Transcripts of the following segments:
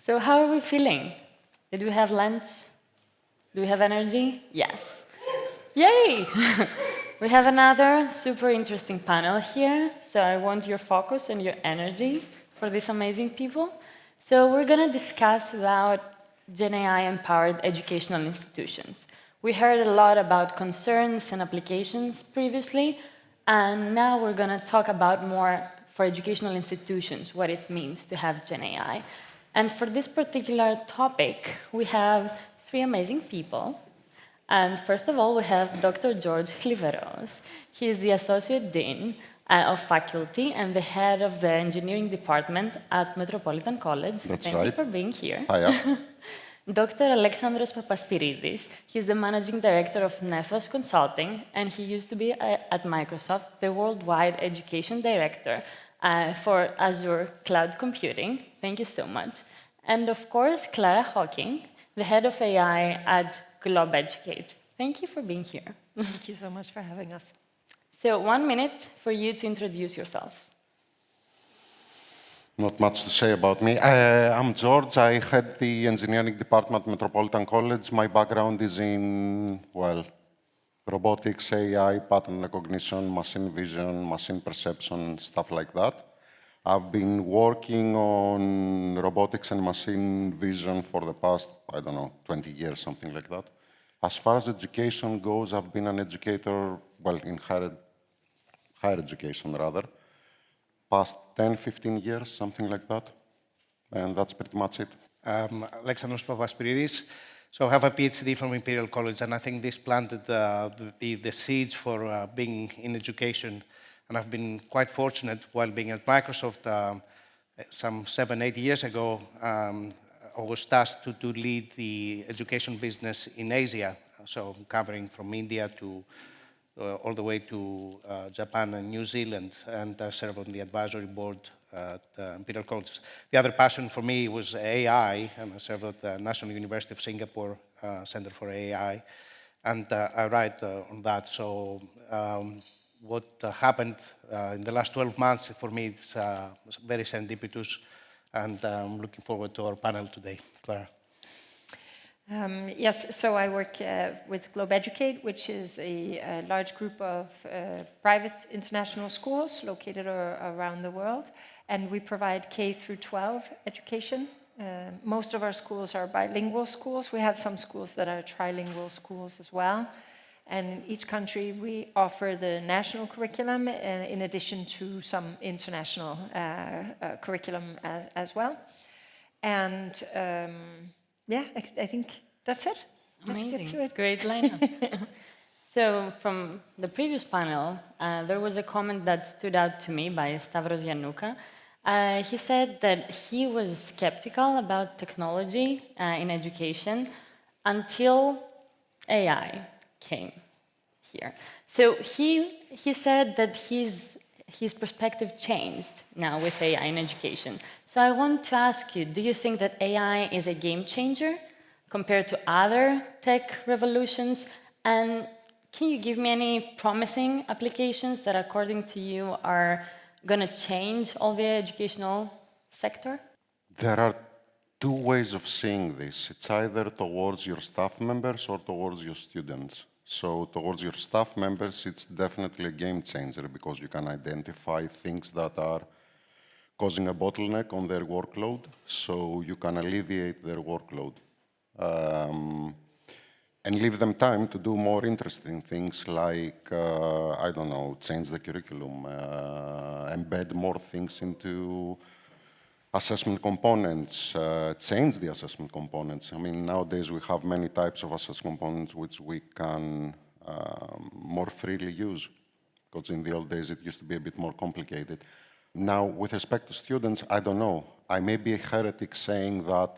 So how are we feeling? Did we have lunch? Do we have energy? Yes. Yay! We have another super interesting panel here, so I want your focus and your energy for these amazing people. So we're going to discuss about GenAI Empowered Educational Institutions. We heard a lot about concerns and applications previously, and now we're going to talk about more for educational institutions, what it means to have GenAI. And for this particular topic, we have three amazing people. And first of all, we have Dr. George Chliveros. He is the Associate Dean of Faculty and the head of the Engineering Department at Metropolitan College. That's Thank right. you for being here. Hiya. Dr. Alexandros Papaspiridis. He's the Managing Director of Nephos Consulting, and he used to be at Microsoft, the Worldwide Education Director for Azure Cloud Computing. Thank you so much. And of course, Clara Hawking, the head of AI at Globe Educate. Thank you for being here. Thank you so much for having us. So 1 minute for you to introduce yourselves. Not much to say about me. I'm George. I head the engineering department at Metropolitan College. My background is in, well, robotics, AI, pattern recognition, machine vision, machine perception, stuff like that. I've been working on robotics and machine vision for the past, 20 years, something like that. As far as education goes, I've been an educator, well, in higher education, rather. Past 10, 15 years, something like that. And that's pretty much it. Alexandros Papaspiridis. So I have a PhD from Imperial College, and I think this planted the seeds for being in education. And I've been quite fortunate while being at Microsoft some 7, 8 years ago. I was tasked to lead the education business in Asia, so covering from India to all the way to Japan and New Zealand, and I serve on the advisory board at Imperial College. The other passion for me was AI, and I serve at the National University of Singapore Center for AI, and I write on that. So what happened in the last 12 months, for me, it's very serendipitous, and I'm looking forward to our panel today. Clara. Yes, so I work with Globe Educate, which is a large group of private international schools located around the world, and we provide K through 12 education. Most of our schools are bilingual schools. We have some schools that are trilingual schools as well. And in each country, we offer the national curriculum in addition to some international curriculum as well. And yeah, I think that's it. Amazing. Great lineup. So from the previous panel, there was a comment that stood out to me by Stavros Yannouka. He said that he was skeptical about technology in education until AI came here. So he said that his perspective changed now with AI in education. So I want to ask you, do you think that AI is a game changer compared to other tech revolutions? And can you give me any promising applications that, according to you, are going to change all the educational sector? There are two ways of seeing this. It's either towards your staff members or towards your students. So towards your staff members, it's definitely a game changer because you can identify things that are causing a bottleneck on their workload, so you can alleviate their workload and leave them time to do more interesting things like, change the curriculum, embed more things into assessment components, change the assessment components. I mean, nowadays we have many types of assessment components which we can more freely use, because in the old days it used to be a bit more complicated. Now, with respect to students, I don't know. I may be a heretic saying that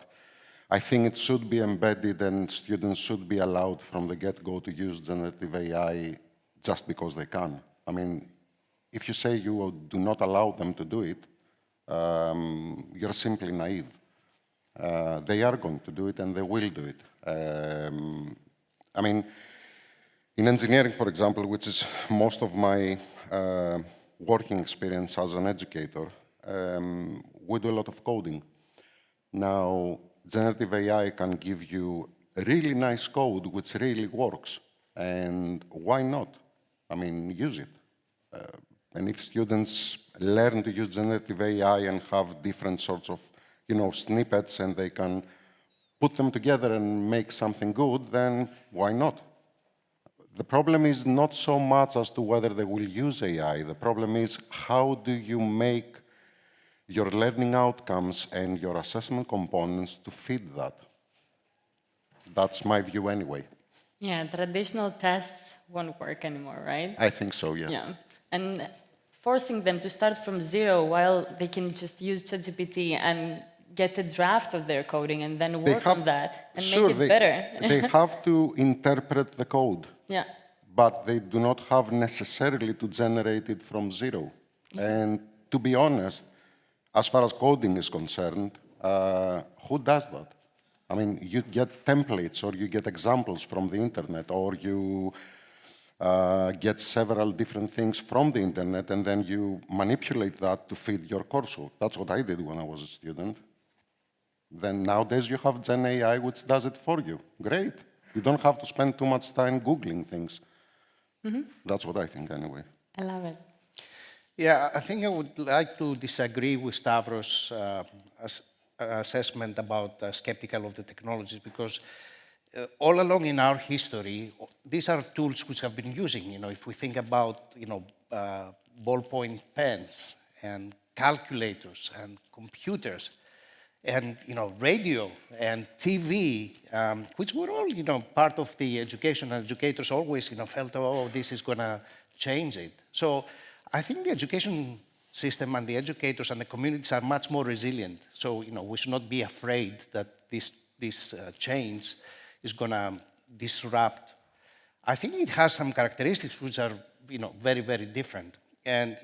I think it should be embedded and students should be allowed from the get-go to use generative AI just because they can. I mean, if you say you do not allow them to do it, you're simply naive. They are going to do it, and they will do it. I mean, in engineering, for example, which is most of my working experience as an educator, we do a lot of coding. Now, generative AI can give you really nice code which really works. And why not? I mean, use it. And if students learn to use generative AI and have different sorts of, snippets, and they can put them together and make something good, then why not? The problem is not so much as to whether they will use AI. The problem is how do you make your learning outcomes and your assessment components to fit that. That's my view anyway. Yeah, traditional tests won't work anymore, right? I think so, yes. Yeah, and forcing them to start from zero while they can just use ChatGPT and get a draft of their coding and then work on that and make it better. They have to interpret the code. Yeah. But they do not have necessarily to generate it from zero. And to be honest, as far as coding is concerned, who does that? I mean, you get templates or you get examples from the internet or you get several different things from the internet and then you manipulate that to fit your coursework. That's what I did when I was a student. Then nowadays you have GenAI which does it for you. Great. You don't have to spend too much time Googling things. That's what I think anyway. I love it. Yeah, I think I would like to disagree with Stavros' assessment about skeptical of the technologies because all along in our history, these are tools which have been using. If we think about, ballpoint pens and calculators and computers and, radio and TV, which were all, part of the education. And educators always, felt, oh, this is going to change it. So I think the education system and the educators and the communities are much more resilient. So, we should not be afraid that this change is going to disrupt. I think it has some characteristics which are, very, very different. And,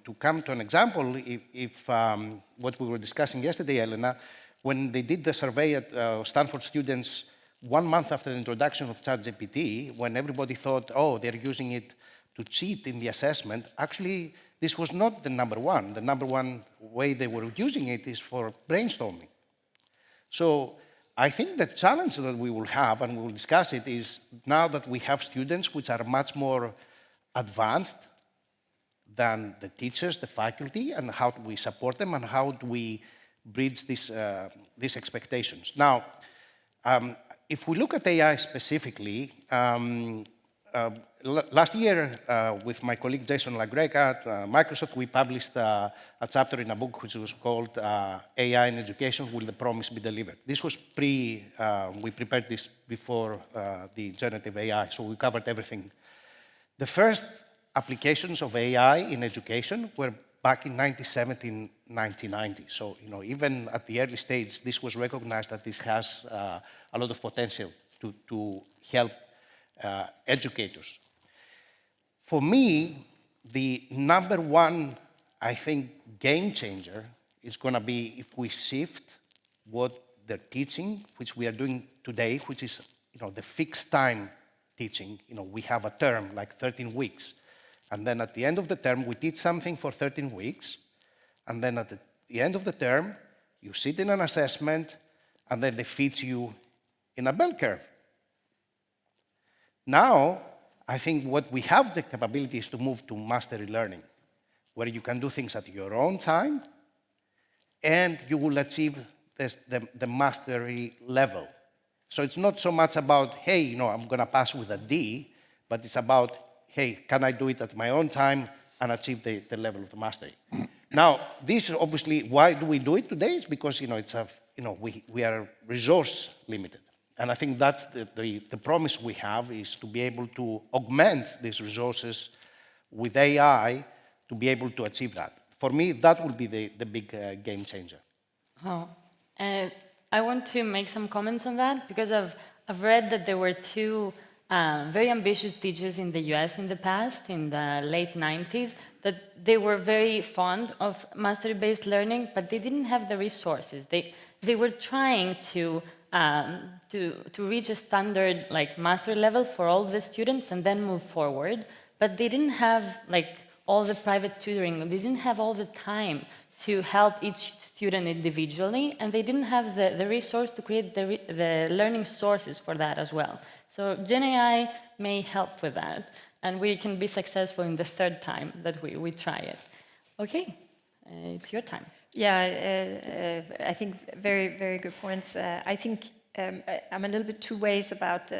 to come to an example, if what we were discussing yesterday, Elena, when they did the survey at Stanford students 1 month after the introduction of ChatGPT, when everybody thought, oh, they're using it to cheat in the assessment, actually, this was not the number one. The number one way they were using it is for brainstorming. So I think the challenge that we will have, and we will discuss it, is now that we have students which are much more advanced than the teachers, the faculty, and how do we support them, and how do we bridge these expectations. Now, if we look at AI specifically, last year, with my colleague Jason LaGreca at Microsoft, we published a chapter in a book which was called AI in Education, Will the Promise Be Delivered? This was we prepared this before the generative AI, so we covered everything. The first applications of AI in education were back in 1970, 1990. So, even at the early stage, this was recognized that this has a lot of potential to help educators. For me, the number one, I think, game changer is going to be if we shift what they're teaching, which we are doing today, which is the fixed time teaching. We have a term like 13 weeks. And then at the end of the term, we teach something for 13 weeks. And then at the end of the term, you sit in an assessment, and then they feed you in a bell curve. Now, I think what we have the capability is to move to mastery learning, where you can do things at your own time, and you will achieve the mastery level. So it's not so much about, hey, I'm going to pass with a D, but it's about, hey, can I do it at my own time and achieve the level of the mastery? Now, this is obviously, why do we do it today? It's because, we are resource limited. And I think that's the promise we have, is to be able to augment these resources with AI to be able to achieve that. For me, that will be the big game changer. Oh, I want to make some comments on that, because I've read that there were two very ambitious teachers in the US in the past, in the late 90s, that they were very fond of mastery-based learning, but they didn't have the resources. They were trying to reach a standard master level for all the students and then move forward, but they didn't have all the private tutoring. They didn't have all the time to help each student individually, and they didn't have the resource to create the learning sources for that as well. So GenAI may help with that, and we can be successful in the third time that we try it. Okay, it's your time. Yeah, I think very, very good points. I think I'm a little bit two ways about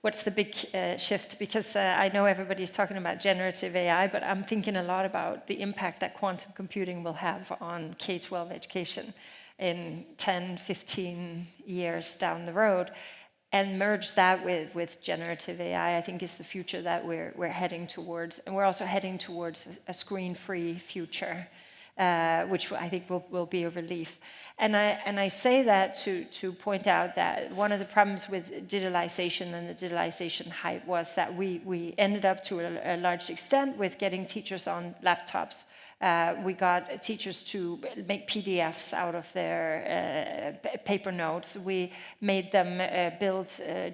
what's the big shift, because I know everybody's talking about generative AI, but I'm thinking a lot about the impact that quantum computing will have on K-12 education in 10, 15 years down the road. And merge that with generative AI, I think is the future that we're heading towards. And we're also heading towards a screen-free future, which I think will be a relief. And I say that to point out that one of the problems with digitalization and the digitalization hype was that we ended up to a large extent with getting teachers on laptops. We got teachers to make PDFs out of their paper notes. We made them build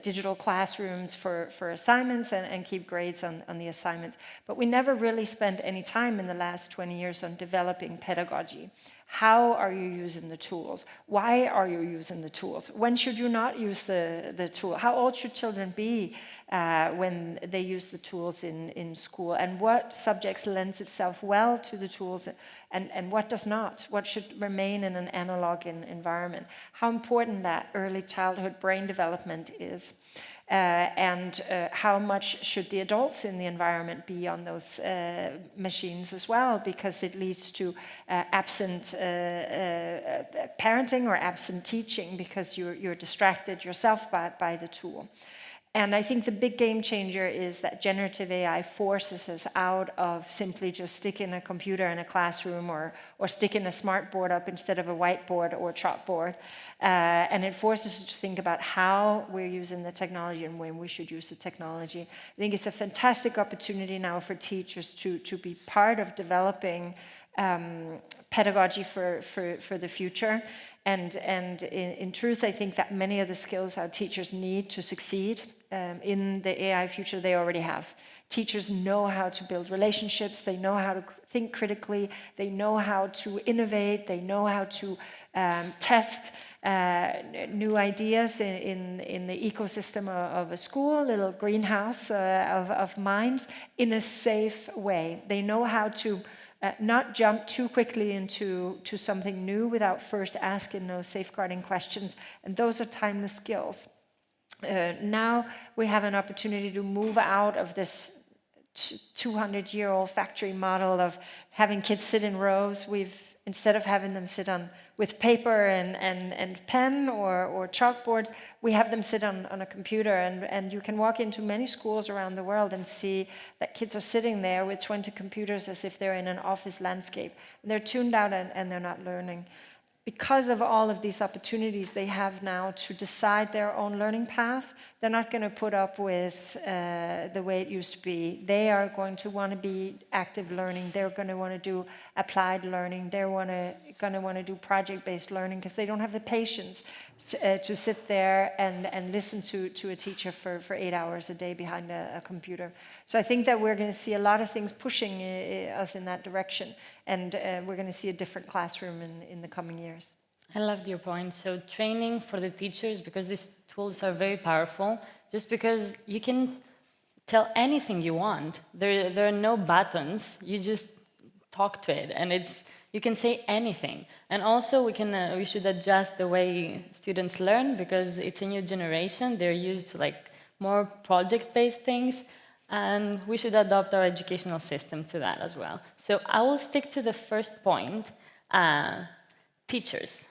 digital classrooms for assignments and keep grades on the assignments. But we never really spent any time in the last 20 years on developing pedagogy. How are you using the tools? Why are you using the tools? When should you not use the tool? How old should children be when they use the tools in school? And what subjects lends itself well to the tools and what does not? What should remain in an analog environment? How important that early childhood brain development is. And how much should the adults in the environment be on those machines as well, because it leads to absent parenting or absent teaching because you're distracted yourself by the tool. And I think the big game changer is that generative AI forces us out of simply just sticking a computer in a classroom or sticking a smart board up instead of a whiteboard or chalkboard. And it forces us to think about how we're using the technology and when we should use the technology. I think it's a fantastic opportunity now for teachers to be part of developing pedagogy for the future. And in truth, I think that many of the skills our teachers need to succeed in the AI future, they already have. Teachers know how to build relationships, they know how to think critically, they know how to innovate, they know how to test new ideas in the ecosystem of a school, a little greenhouse of minds, in a safe way. They know how to not jump too quickly into something new without first asking those safeguarding questions. And those are timeless skills. Now we have an opportunity to move out of this 200-year-old factory model of having kids sit in rows. Instead of having them sit with paper and pen or chalkboards, we have them sit on a computer. And you can walk into many schools around the world and see that kids are sitting there with 20 computers as if they're in an office landscape. And they're tuned out and they're not learning. Because of all of these opportunities they have now to decide their own learning path, they're not going to put up with the way it used to be. They are going to want to be active learning. They're going to want to do applied learning. They're going to want to do project-based learning because they don't have the patience to sit there and listen to a teacher for 8 hours a day behind a computer. So I think that we're going to see a lot of things pushing us in that direction. And we're going to see a different classroom in the coming years. I loved your point. So training for the teachers, because these tools are very powerful, just because you can tell anything you want. There are no buttons. You just talk to it, and you can say anything. And also, we should adjust the way students learn, because it's a new generation. They're used to more project-based things. And we should adopt our educational system to that as well. So I will stick to the first point, teachers.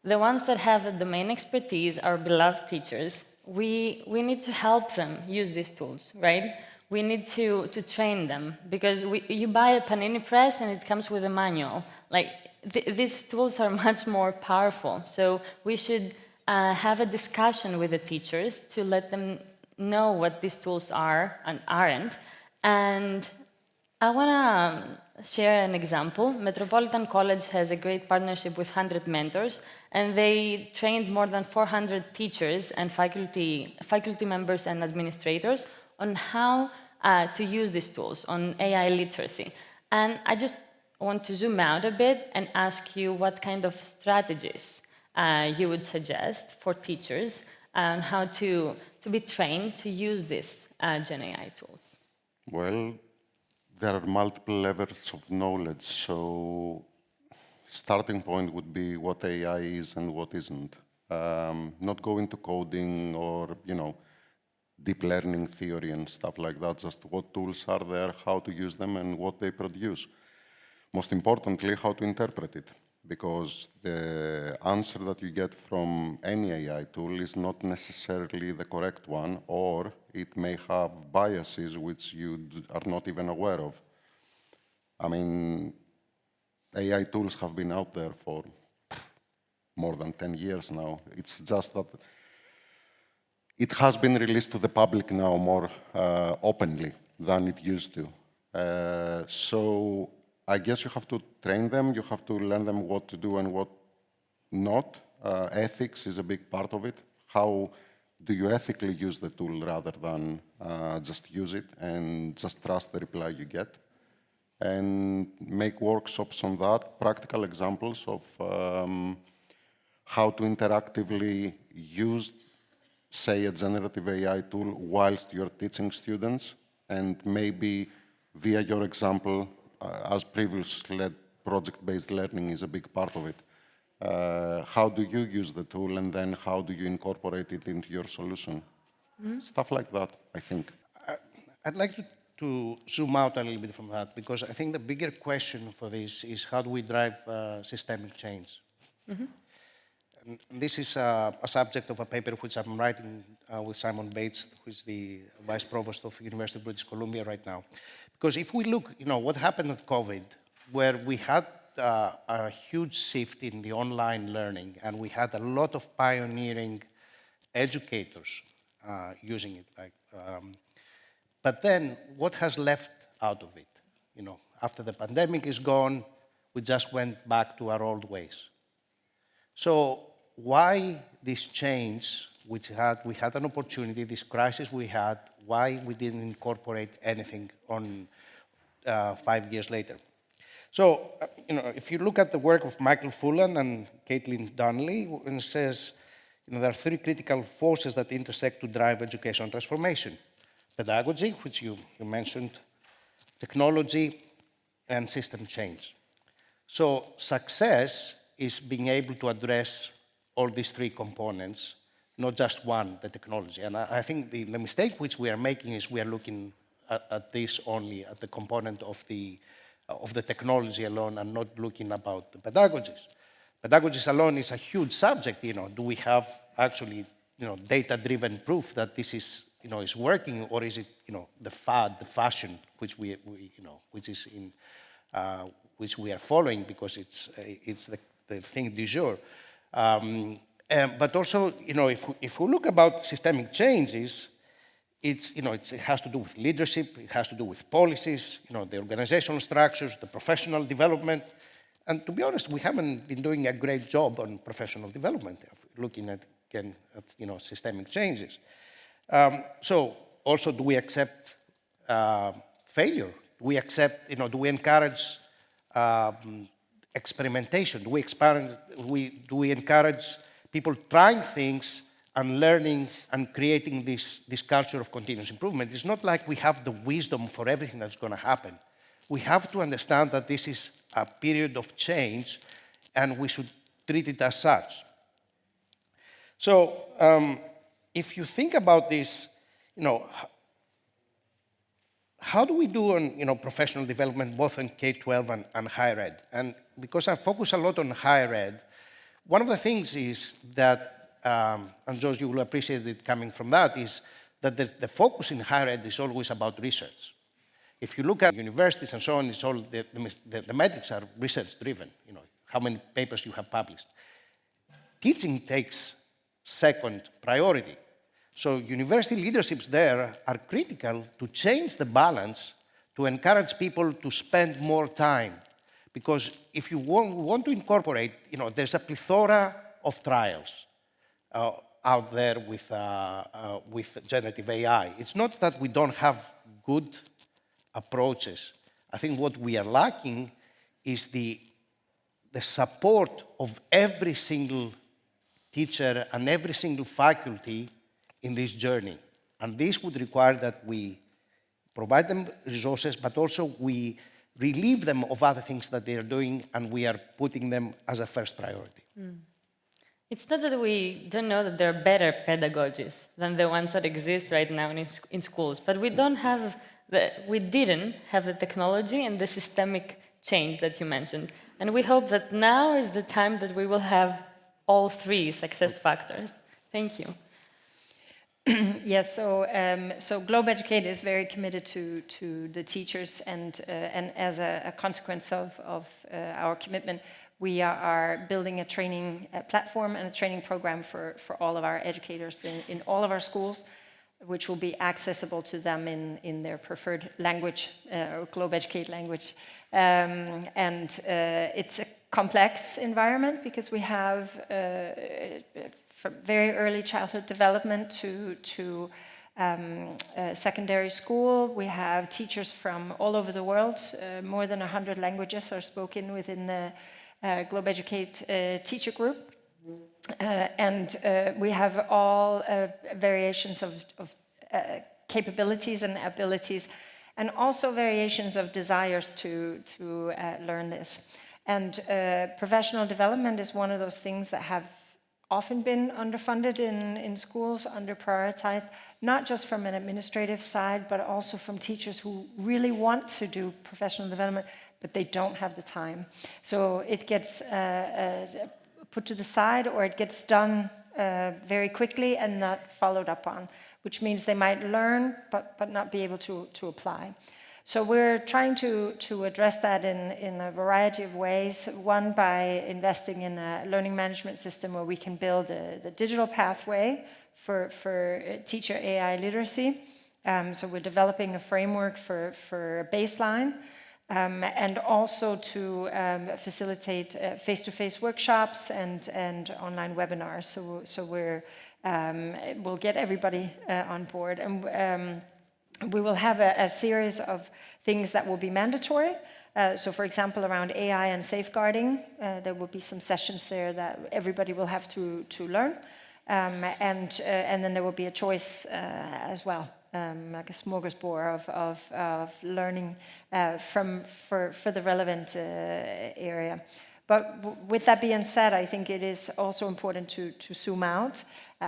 The ones that have the domain expertise, our beloved teachers, we need to help them use these tools, right? We need to train them, because you buy a Panini press and it comes with a manual. These tools are much more powerful. So we should have a discussion with the teachers to let them know what these tools are and aren't. And I want to share an example. Metropolitan College has a great partnership with 100 Mentors, and they trained more than 400 teachers and faculty members and administrators on how to use these tools, on AI literacy. And I just I want to zoom out a bit and ask you what kind of strategies you would suggest for teachers on how to be trained to use these GenAI tools. Well, there are multiple levels of knowledge, so starting point would be what AI is and what isn't. Not go into coding or, deep learning theory and stuff like that, just what tools are there, how to use them, and what they produce. Most importantly, how to interpret it, because the answer that you get from any AI tool is not necessarily the correct one, or it may have biases which you are not even aware of. I mean, AI tools have been out there for more than 10 years now. It's just that it has been released to the public now more openly than it used to. So I guess you have to train them, you have to learn them what to do and what not. Ethics is a big part of it. How do you ethically use the tool rather than just use it and just trust the reply you get? And make workshops on that, practical examples of how to interactively use, say, a generative AI tool whilst you're teaching students, and maybe via your example, as previously, project-based learning is a big part of it. How do you use the tool, and then how do you incorporate it into your solution? Stuff like that, I think. I'd like to zoom out a little bit from that, because I think the bigger question for this is how do we drive systemic change? And this is a subject of a paper which I'm writing with Simon Bates, who is the Vice Provost of University of British Columbia right now. Because if we look, what happened at COVID, where we had a huge shift in the online learning, and we had a lot of pioneering educators using it. But then, what has left out of it? After the pandemic is gone, we just went back to our old ways. So why this change, which we had an opportunity, this crisis we had, why we didn't incorporate anything on 5 years later? So, if you look at the work of Michael Fullan and Caitlin Donnelly, it says, there are three critical forces that intersect to drive educational transformation. Pedagogy, which you mentioned, technology, and system change. So success is being able to address all these three components, not just one, the technology. And I think the mistake which we are making is we are looking at this only, at the component of the technology alone, and not looking about the pedagogies. Pedagogies alone is a huge subject. Do we have actually data-driven proof that this is is working, or is it the fad, the fashion which we are following because it's the thing du jour. But also, if we look about systemic changes, it has to do with leadership, it has to do with policies, the organizational structures, the professional development. And to be honest, we haven't been doing a great job on professional development, looking at, again, at systemic changes. So also, do we accept failure? Do we accept, do we encourage experimentation? Do we encourage people trying things and learning and creating this culture of continuous improvement? It's not like we have the wisdom for everything that's going to happen. We have to understand that this is a period of change, and we should treat it as such. So, if you think about this, how do we do on professional development, both in K-12 and higher ed? And because I focus a lot on higher ed, one of the things is that, and George, you will appreciate it coming from that, is that the focus in higher ed is always about research. If you look at universities and so on, it's all the metrics are research-driven. How many papers you have published. Teaching takes second priority. So university leaderships there are critical to change the balance, to encourage people to spend more time. Because if you want to incorporate, there's a plethora of trials out there with generative AI. It's not that we don't have good approaches. I think what we are lacking is the support of every single teacher and every single faculty in this journey. And this would require that we provide them resources, but also we relieve them of other things that they are doing, and we are putting them as a first priority. It's not that we don't know that there are better pedagogies than the ones that exist right now in schools, but we didn't have the technology and the systemic change that you mentioned. And we hope that now is the time that we will have all three success factors. Thank you. Yes, so Globe Educate is very committed to the teachers, and as a consequence of our commitment, we are building a training platform and a training program for all of our educators in all of our schools, which will be accessible to them in their preferred language, or Globe Educate language. It's a complex environment because we have from very early childhood development to secondary school. We have teachers from all over the world. More than 100 languages are spoken within the Globe Educate teacher group. We have all variations of capabilities and abilities, and also variations of desires to learn this. And professional development is one of those things that have often been underfunded in schools, under-prioritized, not just from an administrative side, but also from teachers who really want to do professional development, but they don't have the time. So it gets put to the side, or it gets done very quickly and not followed up on, which means they might learn, but not be able to apply. So we're trying to address that in a variety of ways. One, by investing in a learning management system where we can build the digital pathway for teacher AI literacy. So we're developing a framework for a baseline, and also to facilitate face-to-face workshops and online webinars. So we'll get everybody on board. And we will have a series of things that will be mandatory. So for example, around AI and safeguarding, there will be some sessions there that everybody will have to learn. And then there will be a choice as well, like a smorgasbord of learning for the relevant area. But with that being said, I think it is also important to zoom out,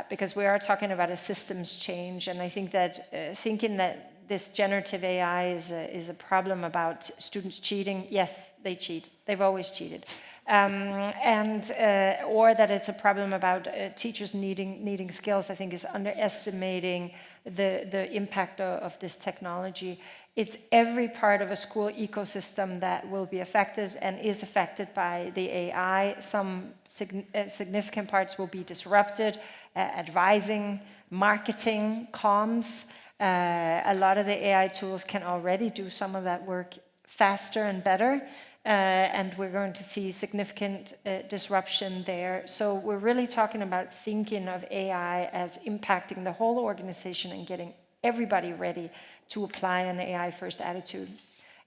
because we are talking about a systems change. And I think that thinking that this generative AI is a problem about students cheating, yes, they cheat. They've always cheated. Or that it's a problem about teachers needing skills, I think is underestimating the impact of this technology. It's every part of a school ecosystem that will be affected and is affected by the AI. Some significant parts will be disrupted, advising, marketing, comms. A lot of the AI tools can already do some of that work faster and better. And we're going to see significant disruption there. So we're really talking about thinking of AI as impacting the whole organization and getting everybody ready to apply an AI-first attitude.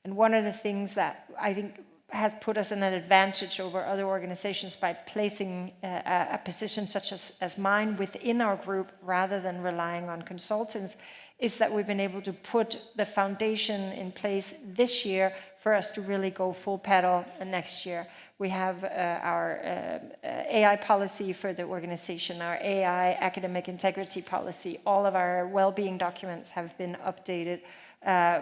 And one of the things that I think has put us in an advantage over other organizations by placing a position such as mine within our group rather than relying on consultants is that we've been able to put the foundation in place this year for us to really go full pedal next year. We have our AI policy for the organization, our AI academic integrity policy. All of our well-being documents have been updated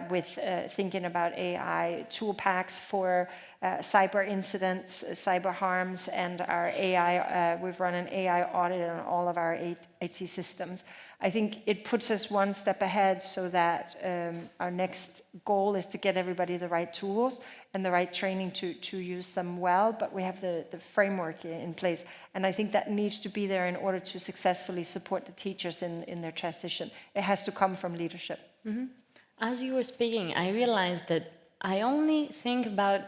with thinking about AI tool packs for cyber incidents, cyber harms, and our AI, we've run an AI audit on all of our IT systems. I think it puts us one step ahead so that our next goal is to get everybody the right tools and the right training to use them well, but we have the framework in place. And I think that needs to be there in order to successfully support the teachers in their transition. It has to come from leadership. Mm-hmm. As you were speaking, I realized that I only think about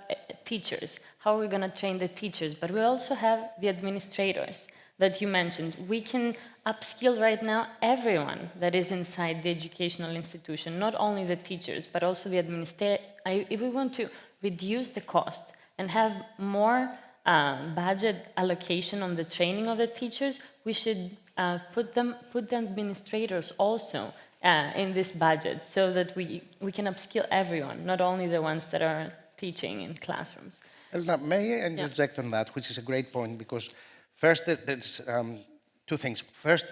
teachers, how we're going to train the teachers, but we also have the administrators that you mentioned. We can upskill right now everyone that is inside the educational institution, not only the teachers, but also the administrators. If we want to reduce the cost and have more budget allocation on the training of the teachers, we should put the administrators also in this budget so that we can upskill everyone, not only the ones that are teaching in classrooms. Elna, may I interject on that, which is a great point, because first there's two things. First,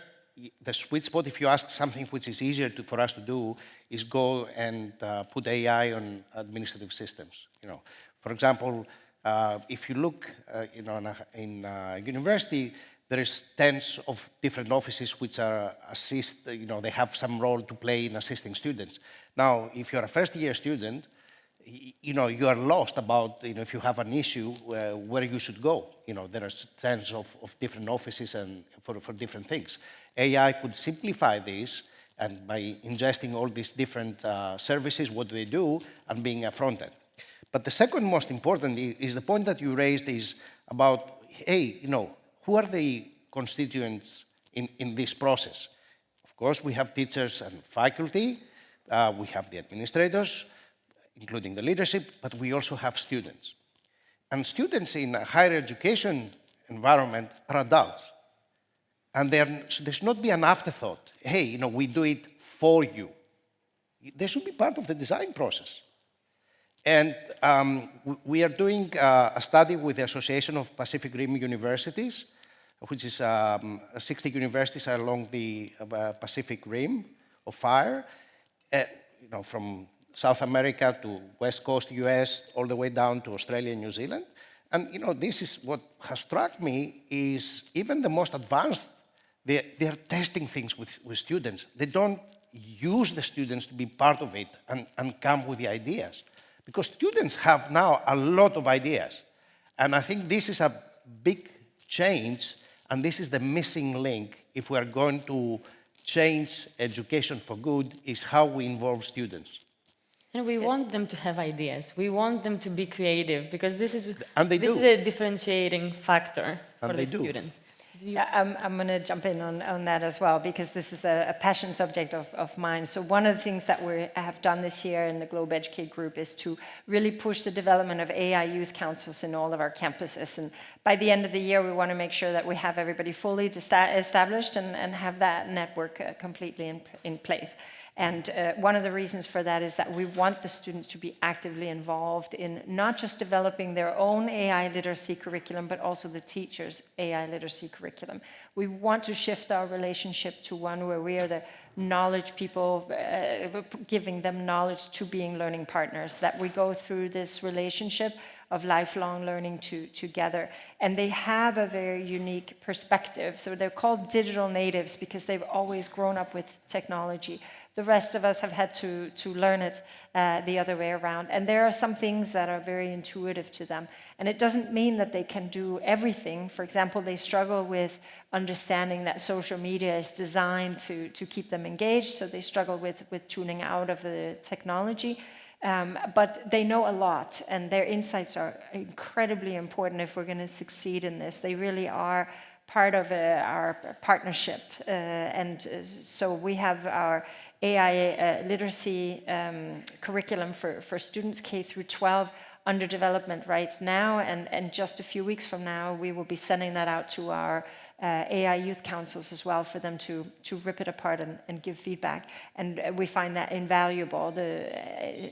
the sweet spot, if you ask something which is easier for us to do, is go and put AI on administrative systems. For example, if you look in university, there is tens of different offices which are they have some role to play in assisting students. Now, if you're a first-year student, you are lost about, if you have an issue, where you should go. There are tens of different offices and for different things. AI could simplify this, and by ingesting all these different services, what do they do, and being a front end. But the second most important is the point that you raised is about, hey, who are the constituents in this process? Of course, we have teachers and faculty, we have the administrators, including the leadership, but we also have students. And students in a higher education environment are adults. And there should not be an afterthought. Hey, we do it for you. They should be part of the design process. And we are doing a study with the Association of Pacific Rim Universities, which is 60 universities along the Pacific Rim of Fire, from South America to West Coast US, all the way down to Australia and New Zealand. And this is what has struck me is even the most advanced, they are testing things with students. They don't use the students to be part of it and come with the ideas. Because students have now a lot of ideas. And I think this is a big change, and this is the missing link if we are going to change education for good, is how we involve students. And we want them to have ideas. We want them to be creative, because this is a differentiating factor for the students. Yeah, I'm going to jump in on that as well, because this is a passion subject of mine. So one of the things that we have done this year in the Globe Educate group is to really push the development of AI youth councils in all of our campuses. And by the end of the year, we want to make sure that we have everybody fully established and have that network completely in place. And one of the reasons for that is that we want the students to be actively involved in not just developing their own AI literacy curriculum, but also the teachers' AI literacy curriculum. We want to shift our relationship to one where we are the knowledge people, giving them knowledge to being learning partners, that we go through this relationship of lifelong learning together. And they have a very unique perspective. So they're called digital natives because they've always grown up with technology. The rest of us have had to learn it the other way around. And there are some things that are very intuitive to them. And it doesn't mean that they can do everything. For example, they struggle with understanding that social media is designed to keep them engaged. So they struggle with tuning out of the technology. But they know a lot, and their insights are incredibly important if we're going to succeed in this. They really are part of our partnership. So we have our AI literacy curriculum for students K through 12 under development right now, and just a few weeks from now we will be sending that out to our AI youth councils as well for them to rip it apart and give feedback. And we find that invaluable.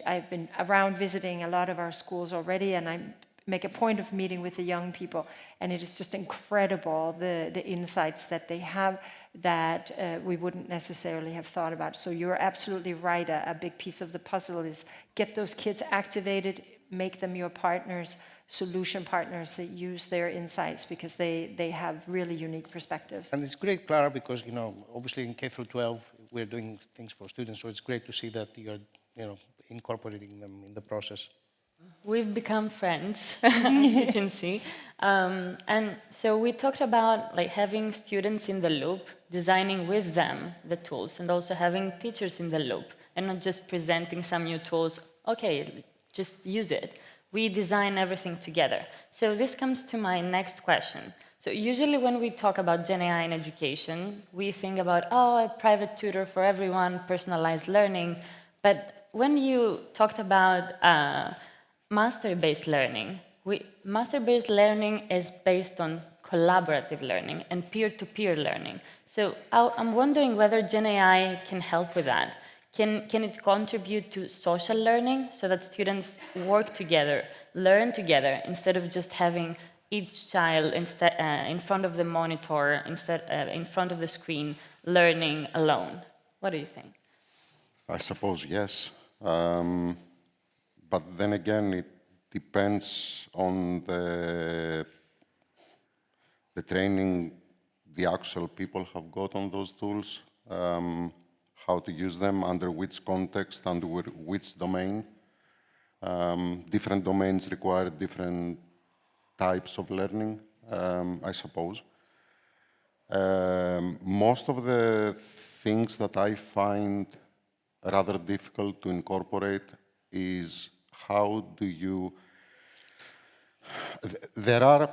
I've been around visiting a lot of our schools already, and I make a point of meeting with the young people, and it is just incredible the insights that they have that we wouldn't necessarily have thought about. So you're absolutely right. A big piece of the puzzle is get those kids activated, make them your partners, solution partners that use their insights, because they have really unique perspectives. And it's great, Clara, because obviously in K through 12 we're doing things for students, so it's great to see that you're incorporating them in the process. We've become friends, as you can see. And so we talked about having students in the loop, designing with them the tools, and also having teachers in the loop, and not just presenting some new tools, okay, just use it. We design everything together. So this comes to my next question. So usually when we talk about GenAI in education, we think about, a private tutor for everyone, personalized learning. But when you talked about mastery-based learning, master-based learning is based on collaborative learning and peer-to-peer learning. So I'm wondering whether GenAI can help with that. Can it contribute to social learning so that students work together, learn together, instead of just having each child in front of the monitor, in front of the screen, learning alone? What do you think? I suppose yes. But then again, it depends on the training the actual people have got on those tools, how to use them, under which context, under which domain. Different domains require different types of learning, I suppose. Most of the things that I find rather difficult to incorporate is how do you... There are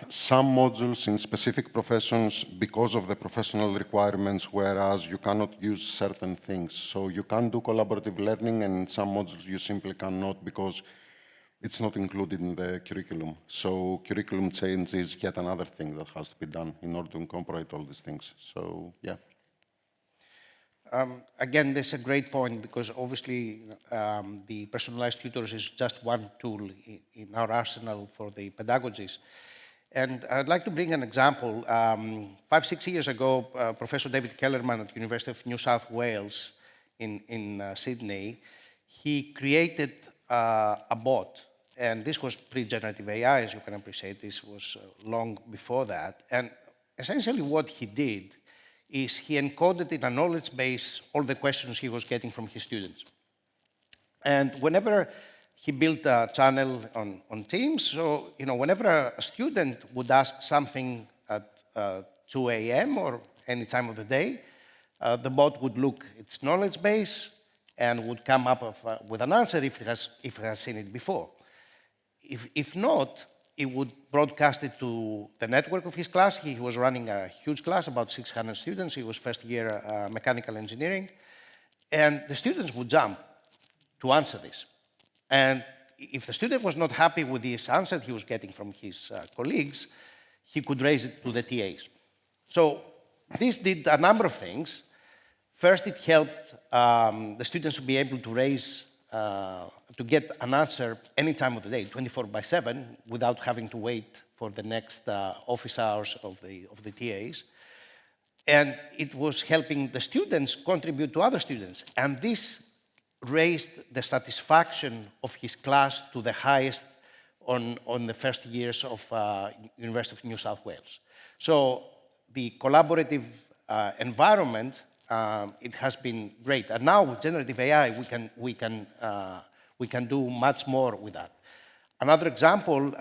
some modules in specific professions because of the professional requirements, whereas you cannot use certain things. So you can do collaborative learning, and in some modules you simply cannot because it's not included in the curriculum. So curriculum change is yet another thing that has to be done in order to incorporate all these things. So, yeah. Again, this is a great point because obviously the personalized tutors is just one tool in our arsenal for the pedagogies. And I'd like to bring an example. 5-6 years ago, Professor David Kellerman at the University of New South Wales in Sydney, he created a bot. And this was pre-generative AI, as you can appreciate. This was long before that. And essentially what he did is he encoded in a knowledge base all the questions he was getting from his students. And whenever he built a channel on Teams, so whenever a student would ask something at 2 a.m. or any time of the day, the bot would look its knowledge base and would come up with an answer if it has seen it before. If not, he would broadcast it to the network of his class. He was running a huge class, about 600 students. He was first year mechanical engineering. And the students would jump to answer this. And if the student was not happy with this answer he was getting from his colleagues, he could raise it to the TAs. So this did a number of things. First, it helped the students to be able to to get an answer any time of the day, 24/7, without having to wait for the next office hours of the TAs. And it was helping the students contribute to other students. And this raised the satisfaction of his class to the highest on the first years of University of New South Wales. So the collaborative environment, it has been great. And now with generative AI, we can do much more with that. Another example,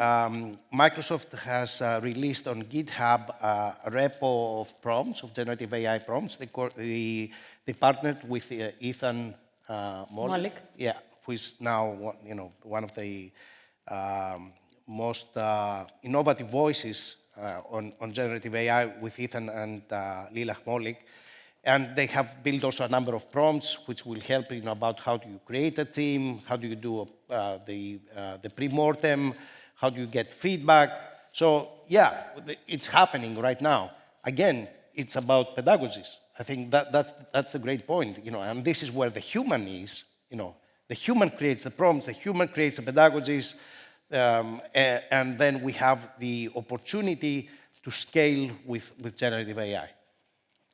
Microsoft has released on GitHub a repo of prompts, of generative AI prompts. They partnered with Ethan Mollick, yeah, who is now one of the most innovative voices on generative AI, with Ethan and Lilach Mollick. And they have built also a number of prompts which will help about how do you create a team, how do you do the pre-mortem, how do you get feedback. So yeah, it's happening right now. Again, it's about pedagogies. I think that's a great point, and this is where the human is. The human creates the prompts, the human creates the pedagogies, and then we have the opportunity to scale with generative AI.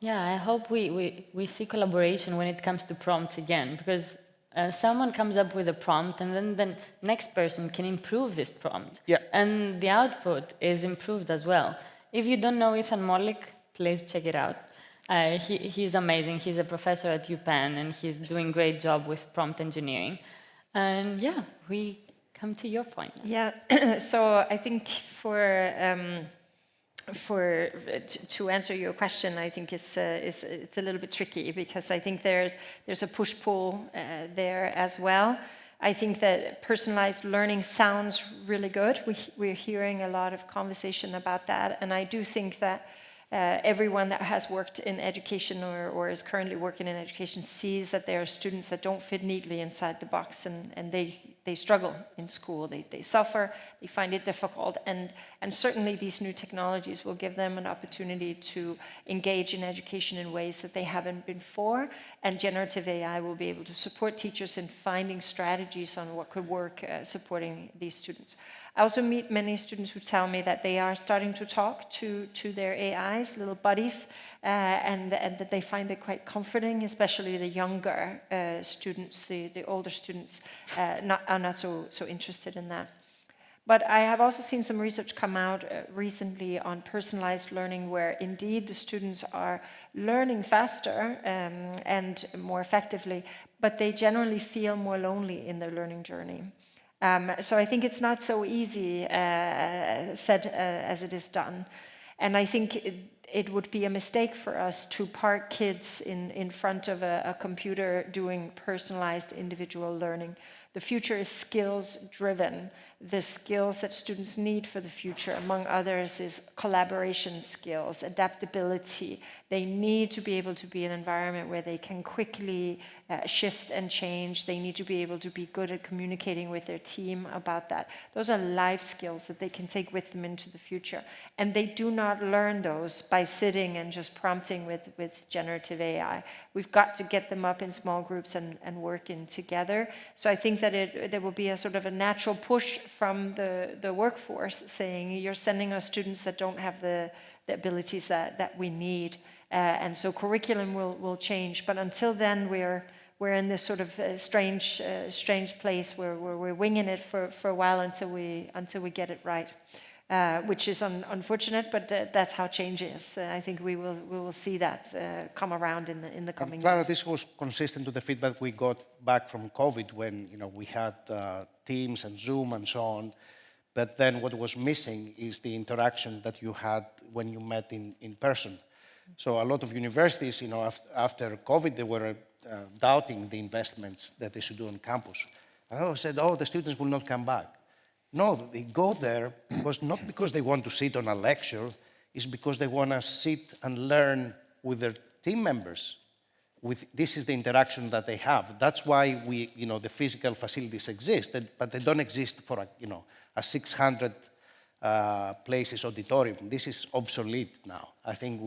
Yeah, I hope we see collaboration when it comes to prompts again, because someone comes up with a prompt and then the next person can improve this prompt. Yeah. And the output is improved as well. If you don't know Ethan Mollick, please check it out. He's amazing. He's a professor at UPenn and he's doing a great job with prompt engineering. And yeah, we come to your point. Yeah, so I think to answer your question, I think it's a little bit tricky because I think there's a push-pull there as well. I think that personalized learning sounds really good. We're hearing a lot of conversation about that, and I do think that Everyone that has worked in education or is currently working in education sees that there are students that don't fit neatly inside the box, and they struggle in school. They suffer, they find it difficult, and certainly these new technologies will give them an opportunity to engage in education in ways that they haven't before, and generative AI will be able to support teachers in finding strategies on what could work supporting these students. I also meet many students who tell me that they are starting to talk to their AIs, little buddies, and that they find it quite comforting, especially the younger students. The older students are not so interested in that. But I have also seen some research come out recently on personalized learning, where indeed the students are learning faster and more effectively, but they generally feel more lonely in their learning journey. So I think it's not so easy said as it is done. And I think it would be a mistake for us to park kids in front of a computer doing personalized individual learning. The future is skills-driven. The skills that students need for the future, among others, is collaboration skills, adaptability. They need to be able to be in an environment where they can quickly shift and change. They need to be able to be good at communicating with their team about that. Those are life skills that they can take with them into the future. And they do not learn those by sitting and just prompting with generative AI. We've got to get them up in small groups and working together. So I think that there will be a sort of a natural push from the workforce saying, you're sending us students that don't have the abilities that we need. And so curriculum will change. But until then, we're in this sort of strange place where we're winging it for a while until we get it right. Which is unfortunate, but that's how change is. I think we will see that come around in the coming Clara, years. this was consistent to the feedback we got back from COVID when we had Teams and Zoom and so on. But then what was missing is the interaction that you had when you met in person. So a lot of universities, after COVID, they were doubting the investments that they should do on campus. And I said, the students will not come back. No, they go there not because they want to sit on a lecture, it's because they want to sit and learn with their team members. This is the interaction that they have. That's why the physical facilities exist, but they don't exist for a 600 places auditorium. This is obsolete now. I think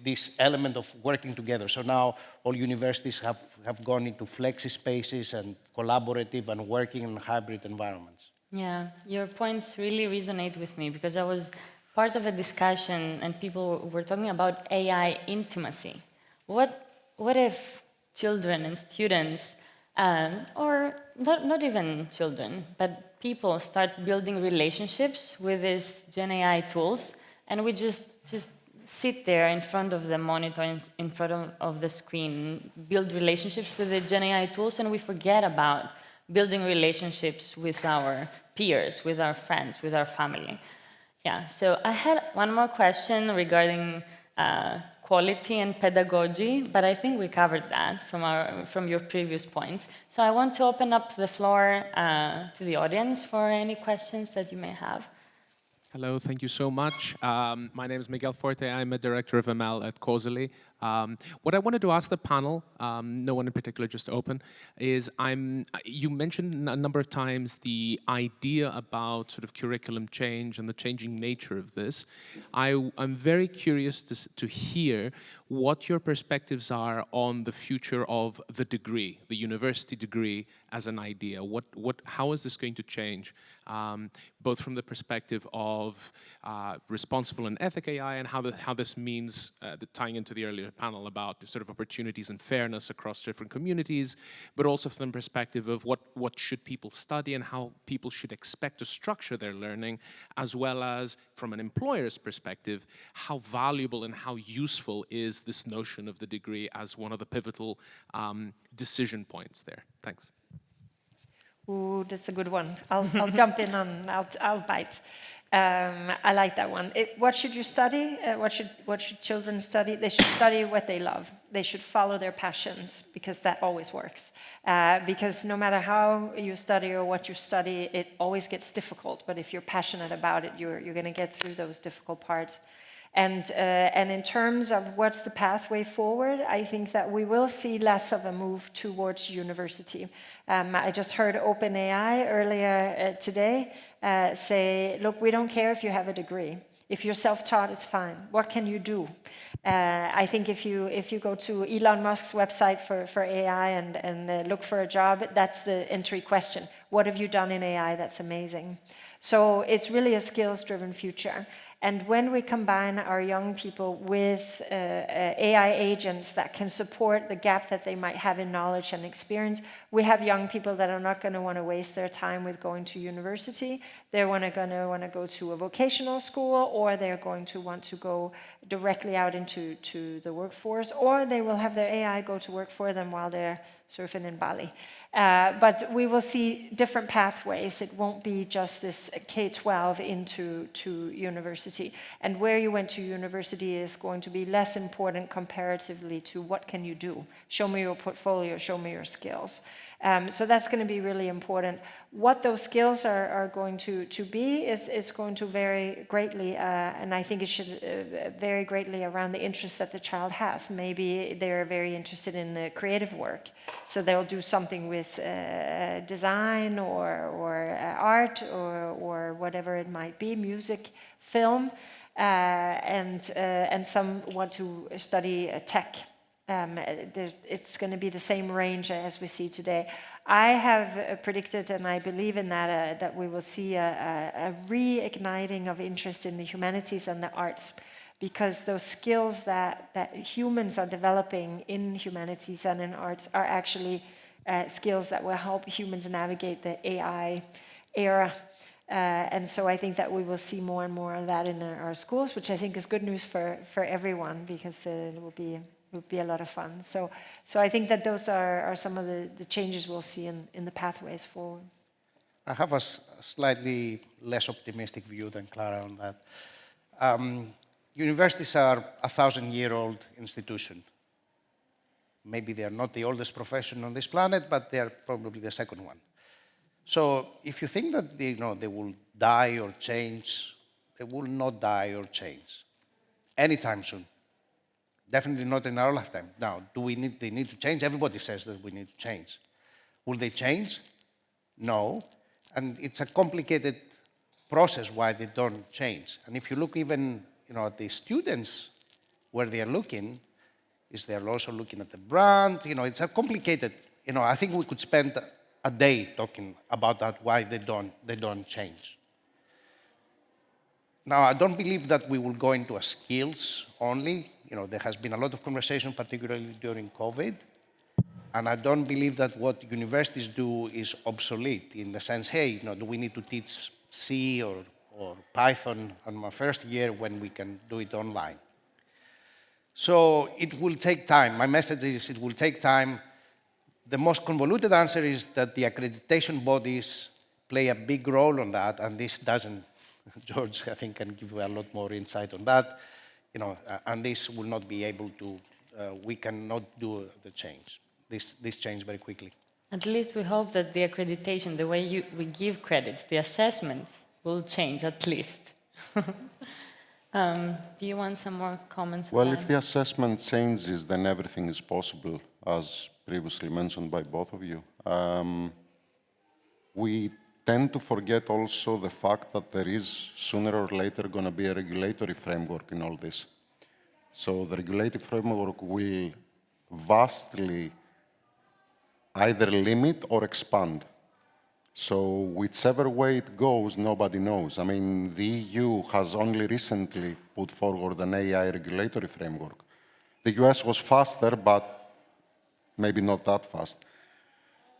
this element of working together. So now all universities have gone into flexi spaces and collaborative and working in hybrid environments. Yeah, your points really resonate with me because I was part of a discussion and people were talking about AI intimacy. What if children and students, or not even children, but people start building relationships with these GenAI tools, and we just sit there in front of the monitor, in front of the screen, build relationships with the GenAI tools, and we forget about building relationships with our peers, with our friends, with our family. Yeah, so I had one more question regarding quality and pedagogy, but I think we covered that from your previous points. So I want to open up the floor to the audience for any questions that you may have. Hello, thank you so much. My name is Miguel Forte. I'm a director of ML at Causally. What I wanted to ask the panel, no one in particular, just open, is you mentioned a number of times the idea about sort of curriculum change and the changing nature of this. I'm very curious to hear what your perspectives are on the future of the degree, the university degree as an idea. How is this going to change, both from the perspective of responsible and ethic AI and how this means, tying into the earlier panel about the sort of opportunities and fairness across different communities, but also from the perspective of what should people study and how people should expect to structure their learning, as well as from an employer's perspective, how valuable and how useful is this notion of the degree as one of the pivotal decision points there. Thanks. Ooh, that's a good one. I'll jump in on. I'll bite. I like that one. What should you study? What should children study? They should study what they love. They should follow their passions, because that always works. Because no matter how you study or what you study, it always gets difficult. But if you're passionate about it, you're going to get through those difficult parts. And in terms of what's the pathway forward, I think that we will see less of a move towards university. I just heard OpenAI earlier today say, look, we don't care if you have a degree. If you're self-taught, it's fine. What can you do? I think if you go to Elon Musk's website for AI and look for a job, that's the entry question. What have you done in AI that's amazing? So it's really a skills-driven future. And when we combine our young people with AI agents that can support the gap that they might have in knowledge and experience, we have young people that are not going to want to waste their time with going to university. They're going to want to go to a vocational school, or they're going to want to go directly out into the workforce, or they will have their AI go to work for them while they're surfing in Bali. But we will see different pathways. It won't be just this K-12 into university. And where you went to university is going to be less important comparatively to what can you do. Show me your portfolio, show me your skills. So that's going to be really important. What those skills are going to be is going to vary greatly, and I think it should vary greatly around the interest that the child has. Maybe they're very interested in creative work, so they'll do something with design or art or whatever it might be, music, film, and some want to study tech. It's going to be the same range as we see today. I have predicted, and I believe in that, that we will see a reigniting of interest in the humanities and the arts, because those skills that humans are developing in humanities and in arts are actually skills that will help humans navigate the AI era. And so I think that we will see more and more of that in our schools, which I think is good news for everyone, because it will be a lot of fun. So I think that those are some of the changes we'll see in the pathways forward. I have a slightly less optimistic view than Clara on that. Universities are a 1,000-year-old institution. Maybe they are not the oldest profession on this planet, but they are probably the second one. So if you think that they will die or change, they will not die or change anytime soon. Definitely not in our lifetime. Now, they need to change? Everybody says that we need to change. Will they change? No. And it's a complicated process why they don't change. And if you look even at the students, where they are looking, is they're also looking at the brand. It's a complicated, I think we could spend a day talking about that, why they don't change. Now, I don't believe that we will go into a skills only. There has been a lot of conversation, particularly during COVID, and I don't believe that what universities do is obsolete in the sense, hey, do we need to teach C or Python on my first year when we can do it online? So it will take time. My message is it will take time. The most convoluted answer is that the accreditation bodies play a big role on that, and this doesn't. George, I think, can give you a lot more insight on that. And this will not be able to, we cannot do the change, this change very quickly. At least we hope that the accreditation, the way we give credits, the assessments will change at least. Do you want some more comments? Well, if the assessment changes, then everything is possible, as previously mentioned by both of you. We tend to forget also the fact that there is sooner or later going to be a regulatory framework in all this. So the regulatory framework will vastly either limit or expand. So whichever way it goes, nobody knows. I mean, the EU has only recently put forward an AI regulatory framework. The US was faster, but maybe not that fast.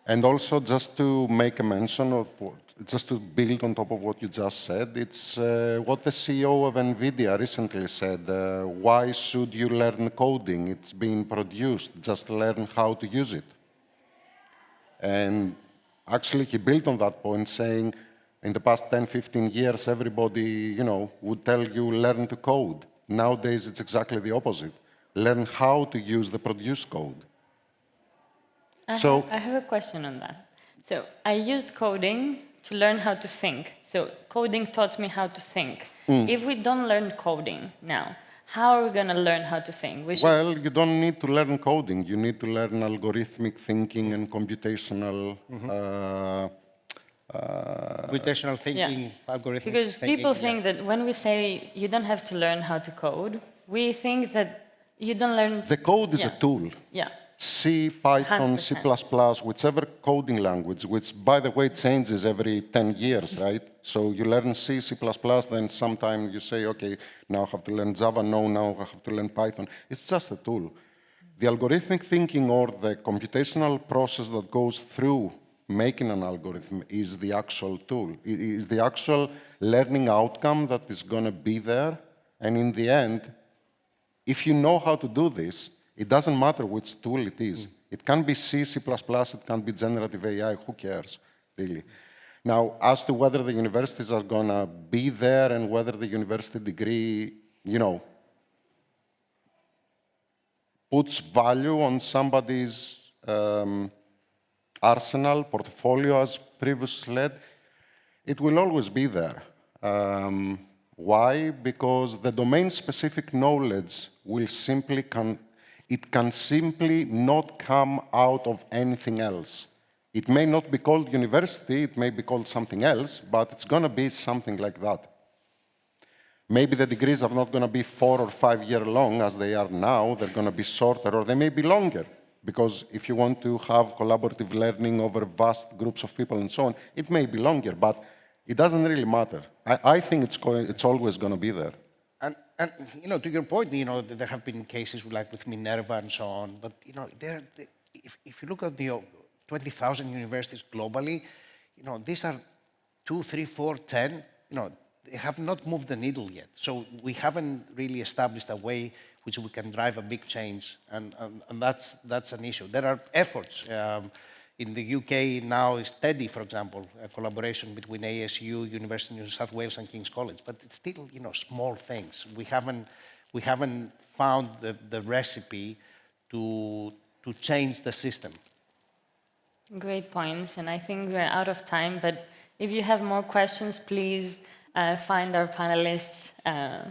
And also, just to make a mention of just to build on top of what you just said, it's what the CEO of NVIDIA recently said. Why should you learn coding? It's being produced. Just learn how to use it. And actually, he built on that point, saying, in the past 10, 15 years, everybody, would tell you, learn to code. Nowadays, it's exactly the opposite. Learn how to use the produced code. I have a question on that. So I used coding to learn how to think. So coding taught me how to think. If we don't learn coding now, how are we going to learn how to think? We should, Well, you don't need to learn coding. You need to learn algorithmic thinking and computational Computational thinking, algorithmic because thinking. people think that when we say you don't have to learn how to code, we think that you don't learn. The code is Yeah. a tool. Yeah. C, Python, C++, 100%. whichever coding language, which, by the way, changes every 10 years, right? So you learn C, C++, then sometime you say, okay, now I have to learn Java, no, now I have to learn Python. It's just a tool. The algorithmic thinking or the computational process that goes through making an algorithm is the actual tool, is the actual learning outcome that is going to be there. And in the end, if you know how to do this, it doesn't matter which tool it is. It can be C, C++, it can be generative AI, who cares, really? Now, as to whether the universities are going to be there and whether the university degree, puts value on somebody's arsenal, portfolio, as previously led, it will always be there. Why? Because the domain-specific knowledge will can simply not come out of anything else. It may not be called university, it may be called something else, but it's going to be something like that. Maybe the degrees are not going to be 4 or 5 years long as they are now, they're going to be shorter, or they may be longer. Because if you want to have collaborative learning over vast groups of people and so on, it may be longer, but it doesn't really matter. I think it's always going to be there. And to your point, there have been cases like with Minerva and so on. But if you look at the 20,000 universities globally, these are 2, 3, 4, 10. They have not moved the needle yet. So we haven't really established a way which we can drive a big change, and that's an issue. There are efforts. In the UK now is TEDdy, for example, a collaboration between ASU, University of New South Wales, and King's College. But it's still, small things. We haven't found the recipe to change the system. Great points, and I think we're out of time, but if you have more questions, please find our panelists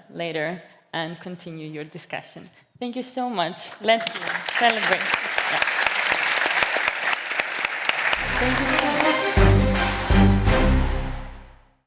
later and continue your discussion. Thank you so much. Let's celebrate. Yeah. Thank you.